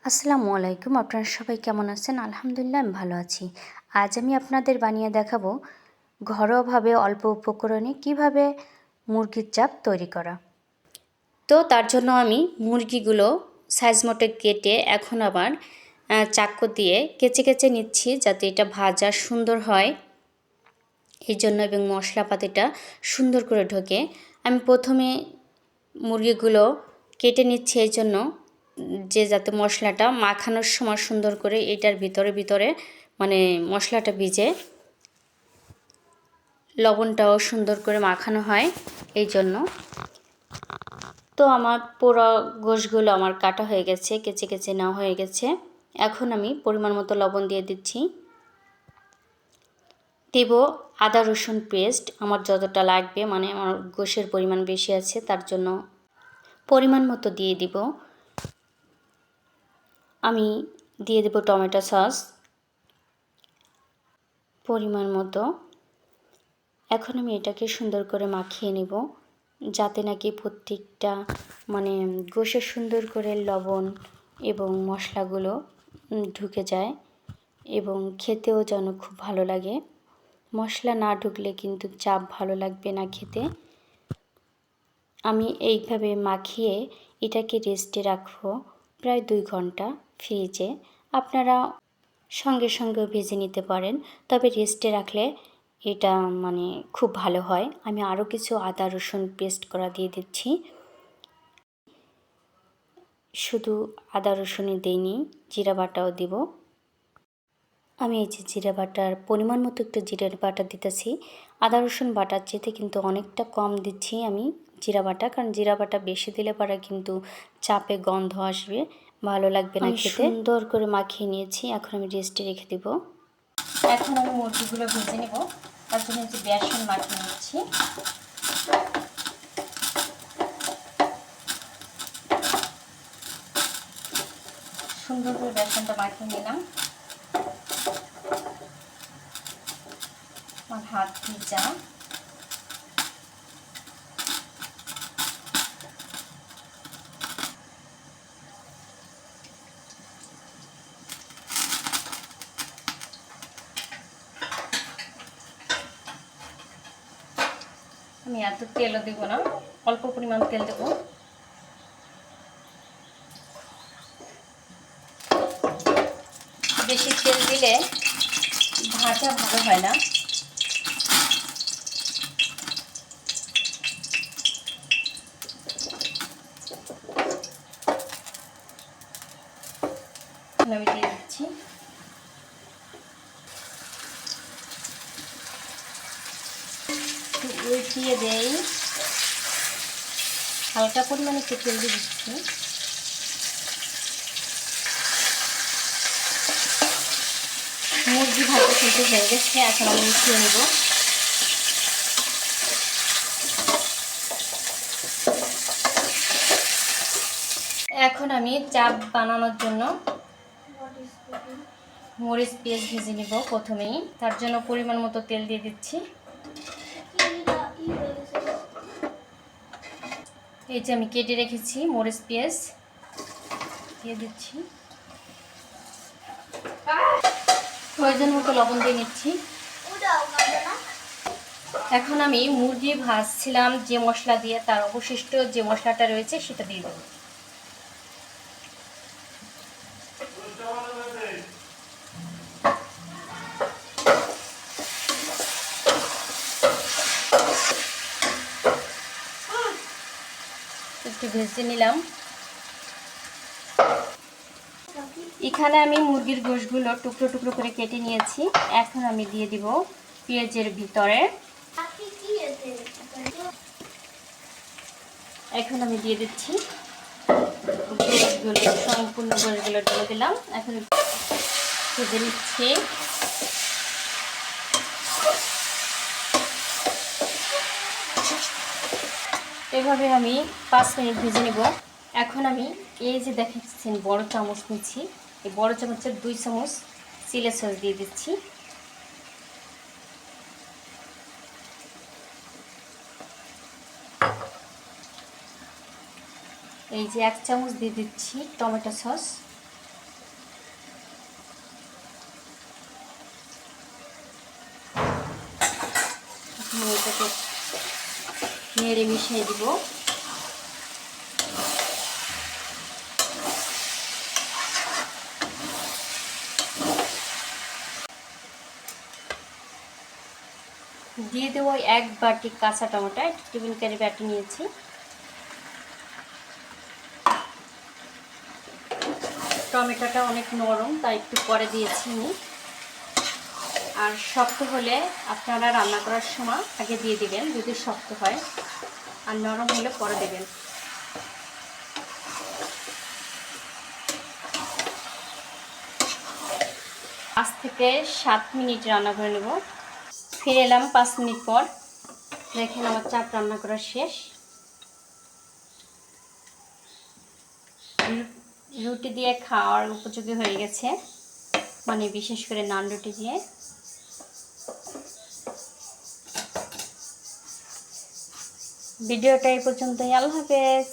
আসসালামু আলাইকুম। আপনারা সবাই কেমন আছেন? আলহামদুলিল্লাহ আমি ভালো আছি। আজ আমি আপনাদের বানিয়ে দেখাবো ঘরোয়াভাবে অল্প উপকরণে কিভাবে মুরগির চাপ তৈরি করা। তো তার জন্য আমি মুরগিগুলো সাইজ মতো কেটে এখন আবার চাকু দিয়ে কেচে কেচে নিচ্ছি, যাতে এটা ভাজা সুন্দর হয় এই জন্য, এবং মশলাপাতিটা সুন্দর করে ঢোকে। আমি প্রথমে মুরগিগুলো কেটে নিচ্ছি এই জন্য, যে যাতে মশলাটা মাখানোর সময় সুন্দর করে এটার ভিতরে মানে মশলাটা ভিজে, লবণটাও সুন্দর করে মাখানো হয় এই জন্য। তো আমার পুরো গোশগুলো আমার কাটা হয়ে গেছে, কেচে কেচে নেওয়া হয়ে গেছে। এখন আমি পরিমাণ মতো লবণ দিয়ে দিচ্ছি। দেব আদা রসুন পেস্ট আমার যতটা লাগবে, মানে আমার গোশের পরিমাণ বেশি আছে তার জন্য পরিমাণ মতো দিয়ে দিব। আমি দিয়ে দেব টমেটো সস পরিমাণ মতো। এখন আমি এটাকে সুন্দর করে মাখিয়ে নেব, যাতে নাকি প্রত্যেকটা মানে গোশে সুন্দর করে লবণ এবং মশলাগুলো ঢুকে যায় এবং খেতেও যেন খুব ভালো লাগে। মশলা না ঢুকলে কিন্তু চাপ ভালো লাগবে না খেতে। আমি এইভাবে মাখিয়ে এটাকে রেস্টে রাখবো প্রায় 2 ঘন্টা ফ্রিজে। আপনারা সঙ্গে সঙ্গেও ভেজে নিতে পারেন, তবে রেস্টে রাখলে এটা মানে খুব ভালো হয়। আমি আরও কিছু আদা রসুন পেস্ট করা দিয়ে দিচ্ছি। শুধু আদা রসুনই দিইনি, জিরা বাটাও দিব। আমি এই যে জিরা বাটার পরিমাণ মতো একটু জিরার বাটা দিতেছি। আদা রসুন বাটার চেয়ে কিন্তু অনেকটা কম দিচ্ছি আমি জিরা বাটা, কারণ জিরা বাটা বেশি দিলে পরে কিন্তু চাপে গন্ধ আসবে, ভালো লাগবে না খেতে। সুন্দর করে মাখিয়ে নিয়েছি, এখন আমি রেস্টে রেখে দেব। এখন আমি মুরগিগুলো ভেজে নেব, তার জন্য যে বেসন মাখিয়ে নিচ্ছি। সুন্দর করে বেসনটা মাখিয়ে নিলাম। আমার হাত ভিজা। আমি এত তেলও দেব না, অল্প পরিমাণ তেল দেব। বেশি তেল দিলে ভাজা ভালো হয় না। আমি দিয়ে দিচ্ছি। উল্টিয়ে দেই, হালকা পরিমাণে একটু তেল দিয়ে দিচ্ছি। মুরগি ভাজা কিন্তু হয়ে গেছে, এখন আমি উঠিয়ে নেব। এখন আমি চাপ বানানোর জন্য মরিচ পেঁয়াজ ভেজে নেব প্রথমেই, তার জন্য পরিমাণ মতো তেল দিয়ে দিচ্ছি। এই যে আমি কেটে রেখেছি মরিচ পেঁয়াজ দিয়ে দিচ্ছি। প্রয়োজন মতো লবণ দিয়ে নিচ্ছি। এখন আমি মুরগি ভাজছিলাম যে মশলা দিয়ে, তার অবশিষ্ট যে মশলাটা রয়েছে সেটা দিয়ে দেবো। একটু ভেজে নিলাম। এখানে আমি মুরগির গোশগুলো টুকরো টুকরো করে কেটে নিয়েছি। এখন আমি দিয়ে দিব পেঁয়াজের ভিতরে। এখন আমি দিয়ে দিচ্ছি গোশগুলো, সম্পূর্ণ গোশগুলো দিয়ে দিলাম। এখন ভেজে নিচ্ছি। এভাবে আমি 5 মিনিট ভেজে নেব। এখন আমি এই যে দেখাচ্ছেন বড় চামচ নিচ্ছি, এই বড় চামচের 2 চামচ চিলি সস দিয়ে দিচ্ছি। এই যে 1 চামচ দিয়ে দিচ্ছি টমেটো সস। এটাকে নেড়ে মিশিয়ে দিব। দিয়ে দেবো 1 বাটি কাঁচা টমেটো, একটা টেবিল কারি বাটি নিয়েছি। টমেটোটা অনেক নরম, তাই একটু পরে দিয়েছি আমি। আর শক্ত হলে আপনারা রান্না করার সময় আগে দিয়ে দিবেন যদি শক্ত হয়, আর নরম হলে পরে দেবেন। 5 থেকে 7 মিনিট রান্না করে নেব। ফিরে এলাম 5 মিনিট পর। দেখেন আমার চাপ রান্না করা শেষ। রুটি দিয়ে খাওয়ার উপযোগী হয়ে গেছে, মানে বিশেষ করে নান রুটি দিয়ে। ভিডিওটা এই পর্যন্তই। আল্লাহ হাফেজ।